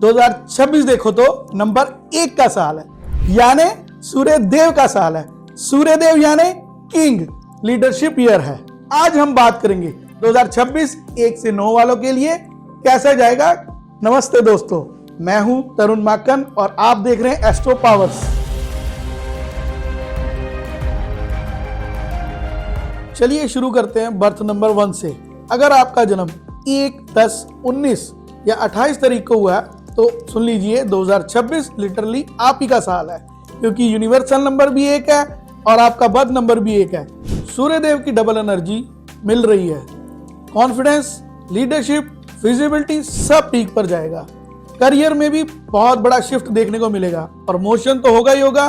2026 देखो तो नंबर 1 का साल है, यानी सूर्य देव का साल है। सूर्य देव यानी किंग, लीडरशिप ईयर है। आज हम बात करेंगे 2026 1 से 9 वालों के लिए कैसा जाएगा। नमस्ते दोस्तों, मैं हूं तरुण माकन और आप देख रहे हैं एस्ट्रो पावर्स। चलिए शुरू करते हैं बर्थ नंबर 1 से। अगर आपका जन्म 1, 10, 19 या 28 तारीख को हुआ तो सुन लीजिए 2026 लिटरली आप ही का साल है, क्योंकि यूनिवर्सल नंबर भी 1 है और आपका बर्थ नंबर भी 1 है। सूर्यदेव की डबल एनर्जी मिल रही है। कॉन्फिडेंस, लीडरशिप, फिजिबिलिटी सब पीक पर जाएगा। करियर में भी बहुत बड़ा शिफ्ट देखने को मिलेगा। प्रमोशन तो होगा ही होगा,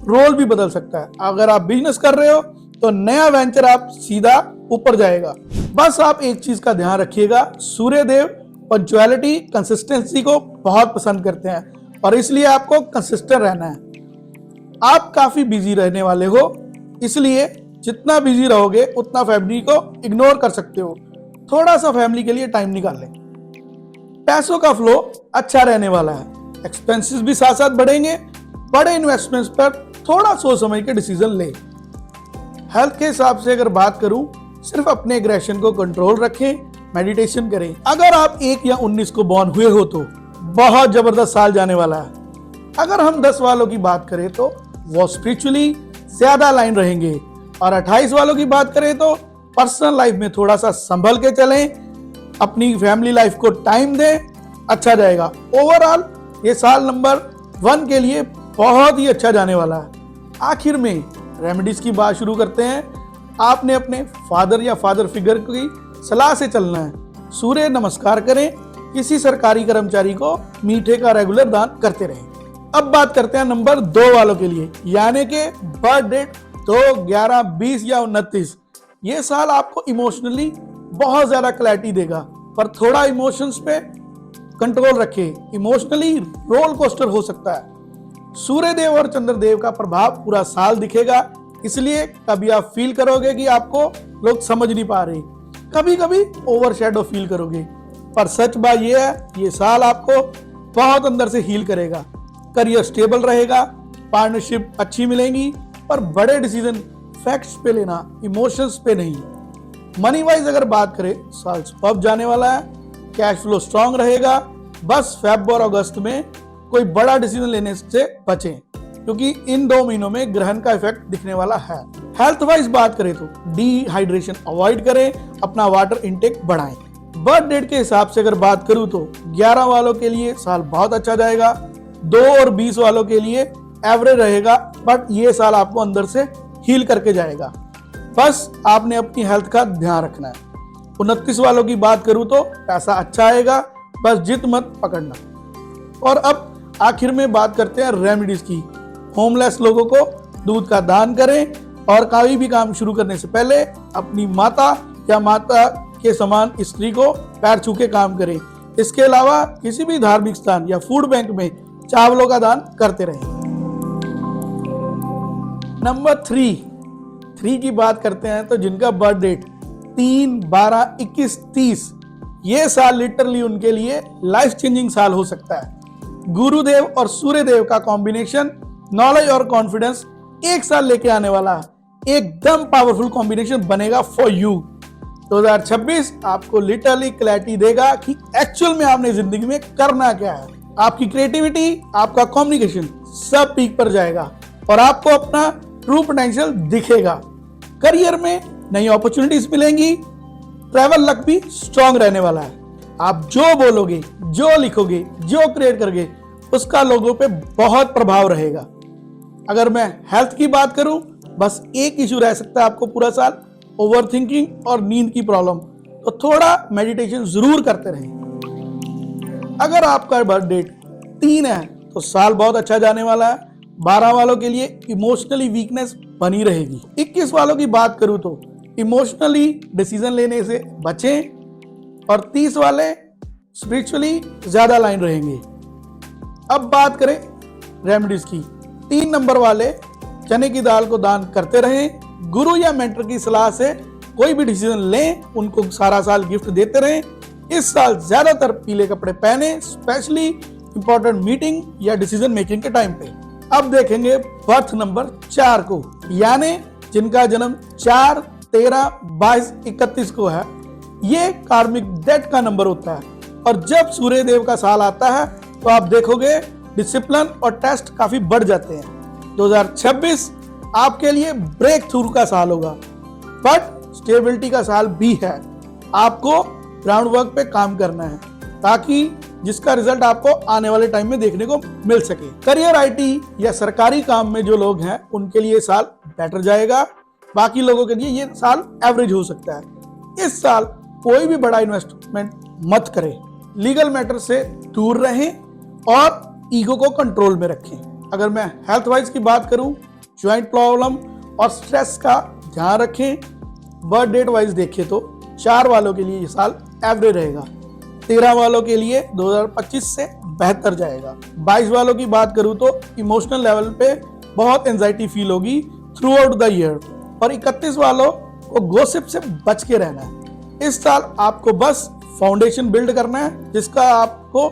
रोल भी बदल सकता है। अगर आप बिजनेस कर रहे हो तो नया वेंचर आप सीधा ऊपर जाएगा। बस आप एक चीज का ध्यान रखिएगा, सूर्यदेव पंक्चुअलिटी, कंसिस्टेंसी को बहुत पसंद करते हैं और इसलिए आपको कंसिस्टेंट रहना है। आप काफी बिजी रहने वाले हो, इसलिए जितना बिजी रहोगे उतना फैमिली को इग्नोर कर सकते हो। थोड़ा सा फैमिली के लिए टाइम निकाल लें। पैसों का फ्लो अच्छा रहने वाला है। एक्सपेंसेस भी साथ साथ बढ़ेंगे। बड़े इन्वेस्टमेंट्स पर थोड़ा सोच समझ के डिसीजन ले। हेल्थ के हिसाब से अगर बात करूं, सिर्फ अपने एग्रेशन को कंट्रोल रखें, मेडिटेशन करें। अगर आप 1 या 19 को बॉर्न हुए हो तो बहुत जबरदस्त साल जाने वाला है। अगर हम 10 वालों की बात करें तो वो स्पिरिचुअली ज्यादा लाइन रहेंगे और 28 वालों की बात करें तो पर्सनल लाइफ में थोड़ा सा संभल के चलें, अपनी फैमिली लाइफ को टाइम दें, अच्छा जाएगा। ओवरऑल ये साल नंबर 1 के लिए बहुत ही अच्छा जाने वाला है। आखिर में रेमेडीज की बात शुरू करते हैं। आपने अपने फादर या फादर फिगर की सलाह से चलना है। सूर्य नमस्कार करें, किसी सरकारी कर्मचारी को मीठे का रेगुलर दान करते रहें। अब बात करते हैं नंबर 2 वालों के लिए, यानी कि बर्थ डेट 2, 11, 20 या 29। ये साल आपको इमोशनली बहुत ज्यादा क्लैरिटी देगा, पर थोड़ा इमोशंस पे कंट्रोल रखें। इमोशनली रोल कोस्टर हो सकता है। सूर्यदेव और चंद्रदेव का प्रभाव पूरा साल दिखेगा, इसलिए कभी आप फील करोगे कि आपको लोग समझ नहीं पा रहे, कभी कभी ओवरशैडो फील करोगे। पर सच बात यह है, ये साल आपको बहुत अंदर से हील करेगा। करियर स्टेबल रहेगा, पार्टनरशिप अच्छी मिलेंगी, पर बड़े डिसीजन फैक्ट्स पे लेना, इमोशंस पे नहीं। मनी वाइज अगर बात करें, साल सुपर जाने वाला है। कैश फ्लो स्ट्रांग रहेगा। बस फेब और अगस्त में कोई बड़ा डिसीजन लेने से बचें, क्योंकि इन 2 महीनों में ग्रहण का इफेक्ट दिखने वाला है। हेल्थ वाइज बात करें तो डिहाइड्रेशन अवॉइड करें, अपना वाटर इंटेक बढ़ाएं। बर्थ डेट के हिसाब से अगर बात करूं तो 11 वालों के लिए साल बहुत अच्छा जाएगा। 2 और 20 वालों के लिए एवरेज रहेगा, बट ये साल आपको अंदर से हील करके जाएगा। बस आपने अपनी हेल्थ का ध्यान रखना है। 29 वालों की बात करूं तो पैसा अच्छा आएगा, बस जिद मत पकड़ना। और अब आखिर में बात करते हैं रेमेडीज की। होमलेस लोगों को दूध का दान करें और कोई भी काम शुरू करने से पहले अपनी माता या माता के समान स्त्री को पैर छू के काम करें। इसके अलावा किसी भी धार्मिक स्थान या फूड बैंक में चावलों का दान करते रहें। नंबर 3 की बात करते हैं तो जिनका बर्थ डेट 3, 12, 21, 30, ये साल लिटरली उनके लिए लाइफ चेंजिंग साल हो सकता है। गुरुदेव और सूर्यदेव का कॉम्बिनेशन नॉलेज और कॉन्फिडेंस एक साल लेके आने वाला है। एकदम पावरफुल कॉम्बिनेशन बनेगा फॉर यू। 2026 आपको लिटरली क्लैरिटी देगा कि एक्चुअल में आपने जिंदगी में करना क्या है। आपकी क्रिएटिविटी, आपका कम्युनिकेशन सब पीक पर जाएगा और आपको अपना ट्रू पोटेंशियल दिखेगा। करियर में नई अपॉर्चुनिटीज मिलेंगी। ट्रैवल लक भी स्ट्रांग रहने वाला है। आप जो बोलोगे, जो लिखोगे, जो क्रिएट करोगे, उसका लोगों पे बहुत प्रभाव रहेगा। अगर मैं हेल्थ की बात करूं, बस एक इशू रह सकता है आपको पूरा साल, ओवरथिंकिंग और नींद की प्रॉब्लम, तो थोड़ा मेडिटेशन जरूर करते रहें। अगर आपका बर्थ डेट 3 है तो साल बहुत अच्छा जाने वाला है। 12 वालों के लिए इमोशनली वीकनेस बनी रहेगी। 21 वालों की बात करूं तो इमोशनली डिसीजन लेने से बचें और 30 वाले स्पिरिचुअली ज्यादा लाइन रहेंगे। अब बात करें रेमेडीज की। 3 नंबर वाले चने की दाल को दान करते रहें। गुरु या मेंटर की सलाह से कोई भी डिसीजन लें, उनको सारा साल गिफ्ट देते रहें। इस साल ज्यादातर पीले कपड़े पहने, स्पेशली इंपॉर्टेंट मीटिंग या डिसीजन मेकिंग के टाइम पे। अब देखेंगे बर्थ नंबर 4 को, यानी जिनका जन्म 4, 13, 22, 31 को है। ये कार्मिक डेट का नंबर होता है और जब सूर्य देव का साल आता है तो आप देखोगे डिसिप्लिन और टेस्ट काफी बढ़ जाते हैं। 2026 आपके लिए ब्रेक थ्रू का साल होगा, बट स्टेबिलिटी का साल भी है। आपको ग्राउंड वर्क पे काम करना है ताकि जिसका रिजल्ट आपको आने वाले टाइम में देखने को मिल सके। करियर आईटी या सरकारी काम में जो लोग हैं उनके लिए साल बेटर जाएगा, बाकी लोगों के लिए ये साल एवरेज हो सकता है। इस साल कोई भी बड़ा इन्वेस्टमेंट मत करें, लीगल मैटर से दूर रहें और ईगो को कंट्रोल में रखें। अगर मैं हेल्थ वाइज की बात करूं, ज्वाइंट प्रॉब्लम और स्ट्रेस का ध्यान रखें। बर्थ डेट वाइज देखें तो 4 वालों के लिए ये साल एवरेज रहेगा, 13 वालों के लिए 2025 से बेहतर जाएगा। 22 वालों की बात करूं तो इमोशनल लेवल पे बहुत एंजाइटी फील होगी थ्रू आउट द ईयर, और 31 वालों को गॉसिप से बच के रहना है। इस साल आपको बस फाउंडेशन बिल्ड करना है जिसका आपको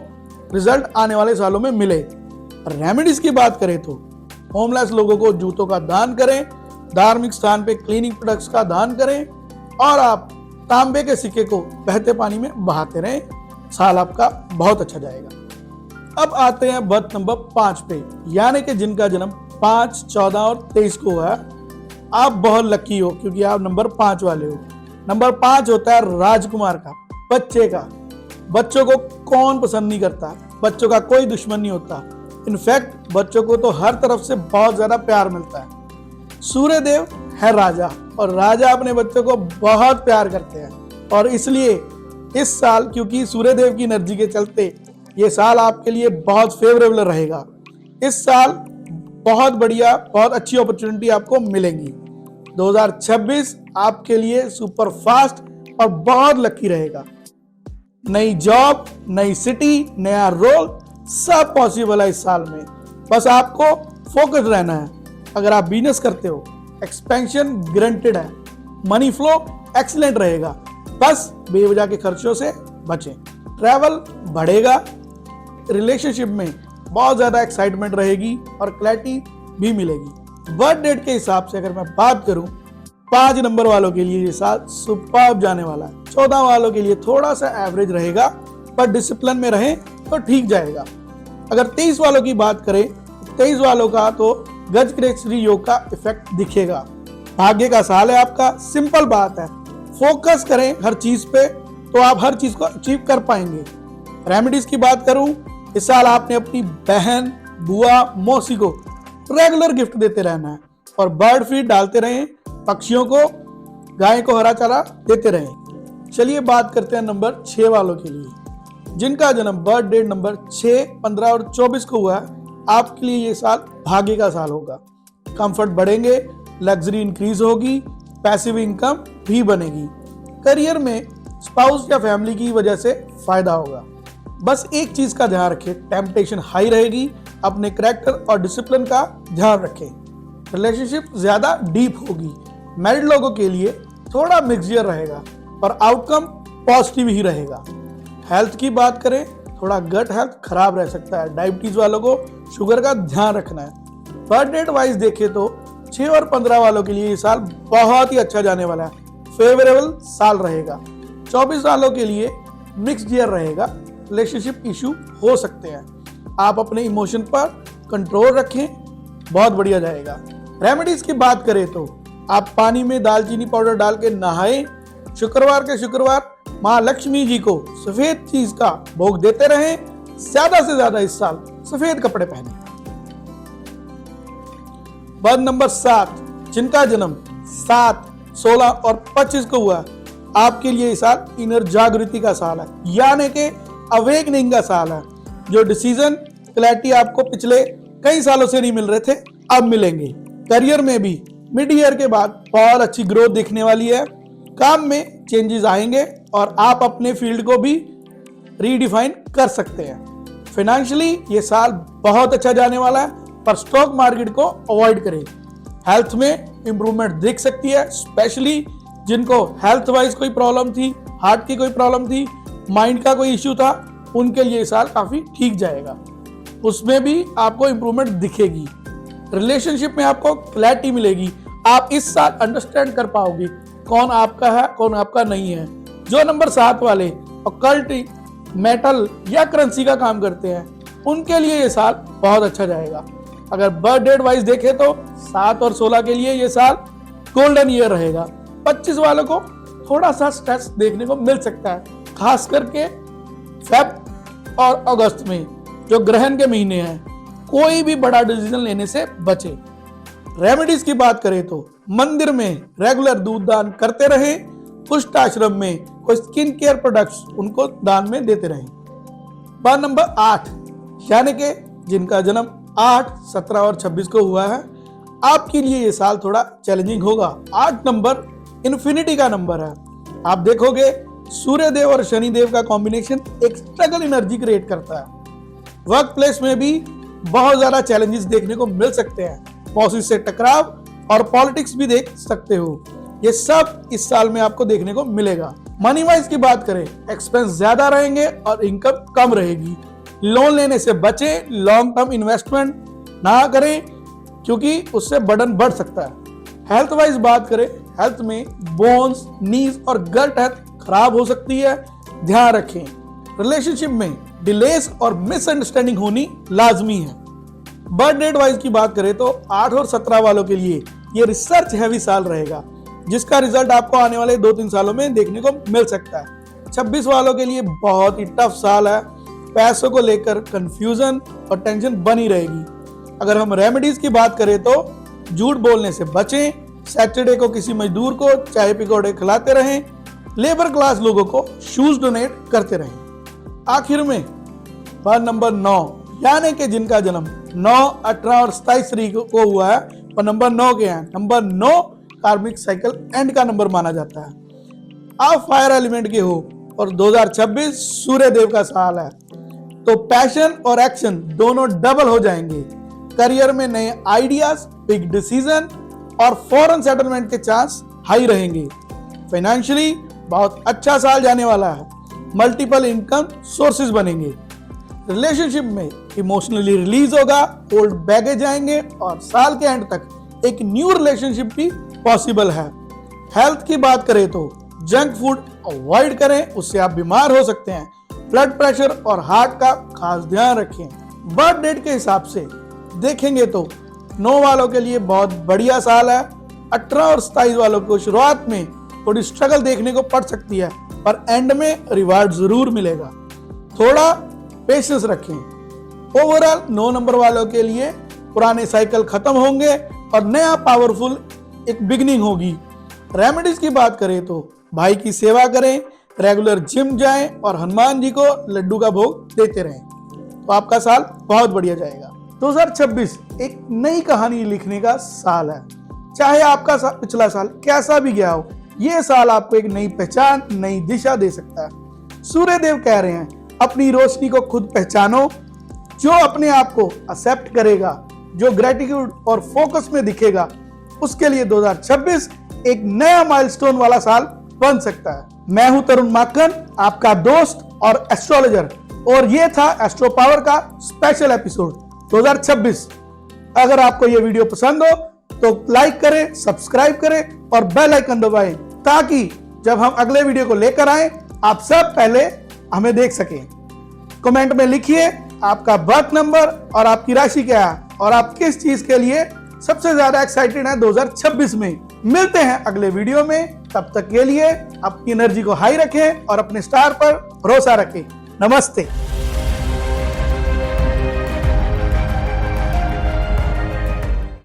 रिजल्ट आने वाले सालों में मिले। रेमेडीज की बात करें तो होमलेस लोगों को जूतों का दान करें, धार्मिक स्थान पे क्लीनिंग प्रोडक्ट्स का दान करें और आप तांबे के सिक्के को बहते पानी में बहाते रहें। साल आपका बहुत अच्छा जाएगा। अब आते हैं बर्थ नंबर 5 पे, यानी कि जिनका जन्म 5, 14 और 23 को हुआ है। आप बहुत लकी हो क्योंकि आप नंबर 5 वाले हो। नंबर 5 होता है राजकुमार का, बच्चे का। बच्चों को कौन पसंद नहीं करता, बच्चों का कोई दुश्मन नहीं होता। इनफैक्ट बच्चों को तो हर तरफ से बहुत ज्यादा प्यार मिलता है। सूर्य देव है राजा और राजा अपने बच्चों को बहुत प्यार करते हैं, और इसलिए इस साल क्योंकि सूर्य देव की एनर्जी के चलते ये साल आपके लिए बहुत फेवरेबल रहेगा। इस साल बहुत बढ़िया, बहुत अच्छी अपॉर्चुनिटी आपको मिलेंगी। 2026 आपके लिए सुपर फास्ट और बहुत लकी रहेगा। नई जॉब, नई सिटी, नया रोल सब पॉसिबल है इस साल में। बस आपको फोकस रहना है। अगर आप बिजनेस करते हो, एक्सपेंशन गारंटेड है, मनी फ्लो एक्सीलेंट रहेगा। बस बेवजह के खर्चों से बचें। ट्रैवल बढ़ेगा, रिलेशनशिप में बहुत ज्यादा एक्साइटमेंट रहेगी और क्लैरिटी भी मिलेगी। बर्थ डेट के हिसाब से अगर मैं बात करूं, 5 नंबर वालों के लिए ये साल सुपर्ब जाने वाला है। 14 वालों के लिए थोड़ा सा एवरेज रहेगा, पर डिसिप्लिन में रहें तो ठीक जाएगा। अगर 23 वालों की बात करें, 23 वालों का तो गजकेसरी योग का इफेक्ट दिखेगा। भाग्य का साल है आपका, सिंपल बात है। फोकस करें हर चीज पे तो आप हर चीज को अचीव कर पाएंगे। रेमेडीज की बात करूं, इस साल आपने अपनी बहन, बुआ, मौसी को रेगुलर गिफ्ट देते रहना है और बर्ड फीड डालते रहें, पक्षियों को, गाय को हरा चारा देते रहें। चलिए बात करते हैं नंबर 6 वालों के लिए, जिनका जन्म बर्थ डेट नंबर 6, 15 और 24 को हुआ है। आपके लिए ये साल भाग्य का साल होगा। कंफर्ट बढ़ेंगे, लग्जरी इंक्रीज होगी, पैसिव इनकम भी बनेगी। करियर में स्पाउस या फैमिली की वजह से फायदा होगा। बस एक चीज का ध्यान रखें, टेम्पटेशन हाई रहेगी। अपने कैरेक्टर और डिसिप्लिन का ध्यान रखें। रिलेशनशिप ज्यादा डीप होगी। मैरिड लोगों के लिए थोड़ा मिक्सचर रहेगा और आउटकम पॉजिटिव ही रहेगा। हेल्थ की बात करें, थोड़ा गट हेल्थ खराब रह सकता है। डायबिटीज वालों को शुगर का ध्यान रखना है। बर्थ डेट वाइज देखें तो 6 और 15 वालों के लिए ये साल बहुत ही अच्छा जाने वाला है, फेवरेबल साल रहेगा। 24 वालों के लिए मिक्स्ड ईयर रहेगा, रिलेशनशिप इशू हो सकते हैं। आप अपने इमोशन पर कंट्रोल रखें, बहुत बढ़िया जाएगा। रेमेडीज की बात करें तो आप पानी में दालचीनी पाउडर डाल के नहाएं। शुक्रवार के शुक्रवार माँ लक्ष्मी जी को सफेद चीज का भोग देते रहें। ज्यादा से ज्यादा इस साल सफेद कपड़े पहने। बर्थ नंबर 7, जिनका जन्म 7, 16 और 25 को हुआ, आपके लिए इस साल इनर जागृति का साल है, यानी कि अवेकनिंग का साल है। जो डिसीजन क्लैरिटी आपको पिछले कई सालों से नहीं मिल रहे थे, अब मिलेंगे। करियर में भी मिड ईयर के बाद बहुत अच्छी ग्रोथ दिखने वाली है। काम में चेंजेस आएंगे और आप अपने फील्ड को भी रीडिफाइन कर सकते हैं। फाइनेंशियली ये साल बहुत अच्छा जाने वाला है, पर स्टॉक मार्केट को अवॉइड करें। हेल्थ में इंप्रूवमेंट दिख सकती है, स्पेशली जिनको हेल्थ वाइज कोई प्रॉब्लम थी, हार्ट की कोई प्रॉब्लम थी, माइंड का कोई इश्यू था, उनके लिए ये साल काफी ठीक जाएगा, उसमें भी आपको इंप्रूवमेंट दिखेगी। रिलेशनशिप में आपको क्लैरिटी मिलेगी, आप इस साल अंडरस्टैंड कर पाओगे कौन आपका है कौन आपका नहीं है। जो नंबर 7 वाले ऑकल्ट, मेटल या करेंसी का काम करते हैं उनके लिए ये साल बहुत अच्छा जाएगा। अगर बर्थ डेट वाइज देखें तो 7 और 16 के लिए ये साल गोल्डन ईयर रहेगा। 25 वालों को थोड़ा सा स्ट्रेस देखने को मिल सकता है, खास करके फेब और अगस्त में जो ग्रहण के महीने हैं। कोई भी बड़ा डिसीजन लेने से बचे। रेमेडीज की बात करें तो मंदिर में रेगुलर दूध दान करते रहे, कुष्ठ आश्रम में कोई स्किन केयर प्रोडक्ट्स उनको दान में देते रहे। बात नंबर 8 यानी कि जिनका जन्म 8, 17 और 26 को हुआ है, आपके लिए ये साल थोड़ा चैलेंजिंग होगा। 8 नंबर इन्फिनिटी का नंबर है। आप देखोगे सूर्य देव और शनि देव का कॉम्बिनेशन एक स्ट्रगल एनर्जी क्रिएट करता है। वर्क प्लेस में भी बहुत ज्यादा चैलेंजेस देखने को मिल सकते हैं। बॉसेस से टकराव और पॉलिटिक्स भी देख सकते हो। ये सब इस साल में आपको देखने को मिलेगा। मनी वाइज की बात करें, एक्सपेंस ज्यादा रहेंगे और इनकम कम रहेगी। लोन लेने से बचें, लॉन्ग टर्म इन्वेस्टमेंट ना करें क्योंकि उससे बर्डन बढ़ सकता है। हेल्थ वाइज बात करें, हेल्थ में बोन्स, नीज और गट हेल्थ खराब हो सकती है, ध्यान रखें। रिलेशनशिप में डिलेस और मिसअंडरस्टैंडिंग होनी लाजमी है। बर्थ डेट वाइज की बात करें तो 8 और 17 वालों के लिए ये रिसर्च हैवी साल रहेगा, जिसका रिजल्ट आपको आने वाले 2-3 सालों में देखने को मिल सकता है। 26 वालों के लिए बहुत ही टफ साल है। पैसों को लेकर कंफ्यूजन और टेंशन बनी रहेगी। अगर हम रेमेडीज की बात करें तो झूठ बोलने से बचें, सैटरडे को किसी मजदूर को चाय पकौड़े खिलाते रहें, लेबर क्लास लोगों को शूज डोनेट करते रहें। आखिर में बात नंबर 9 यानी कि जिनका जन्म 9, 18 और 27 तारीख को हुआ है और नंबर 9 के हैं। नंबर 9 कार्मिक साइकिल एंड का नंबर माना जाता है। आप फायर एलिमेंट के हो और 2026 सूर्य देव का साल है, तो पैशन और एक्शन दोनों डबल हो जाएंगे। करियर में नए आइडियाज, बिग डिसीजन और फॉरेन सेटलमेंट के चांस हाई रहेंगे। फाइनेंशियली बहुत अच्छा साल जाने वाला है। मल्टीपल इनकम सोर्सेज बनेंगे। रिलेशनशिप में इमोशनली रिलीज होगा, ओल्ड बैगेज आएंगे और साल के एंड तक एक न्यू रिलेशनशिप भी पॉसिबल है। हेल्थ की बात करें तो जंक फूड अवॉइड करें, उससे आप बीमार हो सकते हैं। ब्लड प्रेशर और हार्ट का खास ध्यान रखें। बर्थ डेट के हिसाब से देखेंगे तो 9 वालों के लिए बहुत बढ़िया साल है। 18 और 27 वालों को शुरुआत में थोड़ी स्ट्रगल देखने को पड़ सकती है, पर एंड में रिवार्ड जरूर मिलेगा। थोड़ा पेशेंस रखें। ओवरऑल 9 नंबर वालों के लिए पुराने साइकिल खत्म होंगे और नया पावरफुल एक बिगनिंग होगी। रेमेडीज की बात करें तो भाई की सेवा करें, रेगुलर जिम जाएं और हनुमान जी को लड्डू का भोग देते रहें, तो आपका साल बहुत बढ़िया जाएगा। 2026 एक नई कहानी लिखने का साल है। चाहे आपका पिछला साल कैसा भी गया हो, ये साल आपको एक नई पहचान, नई दिशा दे सकता है। सूर्य देव कह रहे हैं अपनी रोशनी को खुद पहचानो। जो अपने आप को एक्सेप्ट करेगा, जो ग्रेटिट्यूड और फोकस में दिखेगा, उसके लिए 2026 एक नया माइलस्टोन वाला साल बन सकता है। मैं हूं तरुण माखन, आपका दोस्त और एस्ट्रोलॉजर, और ये था एस्ट्रो पावर का स्पेशल एपिसोड 2026। अगर आपको ये वीडियो पसंद हो तो लाइक करें, सब्सक्राइब करें और बेल आइकन दबाएं, ताकि जब हम अगले वीडियो को लेकर आए आप सब पहले हमें देख सकें। कमेंट में लिखिए आपका बर्थ नंबर और आपकी राशि क्या है और आप किस चीज के लिए सबसे ज्यादा एक्साइटेड हैं 2026 में। मिलते हैं अगले वीडियो में, तब तक के लिए अपनी एनर्जी को हाई रखें और अपने स्टार पर भरोसा रखें। नमस्ते।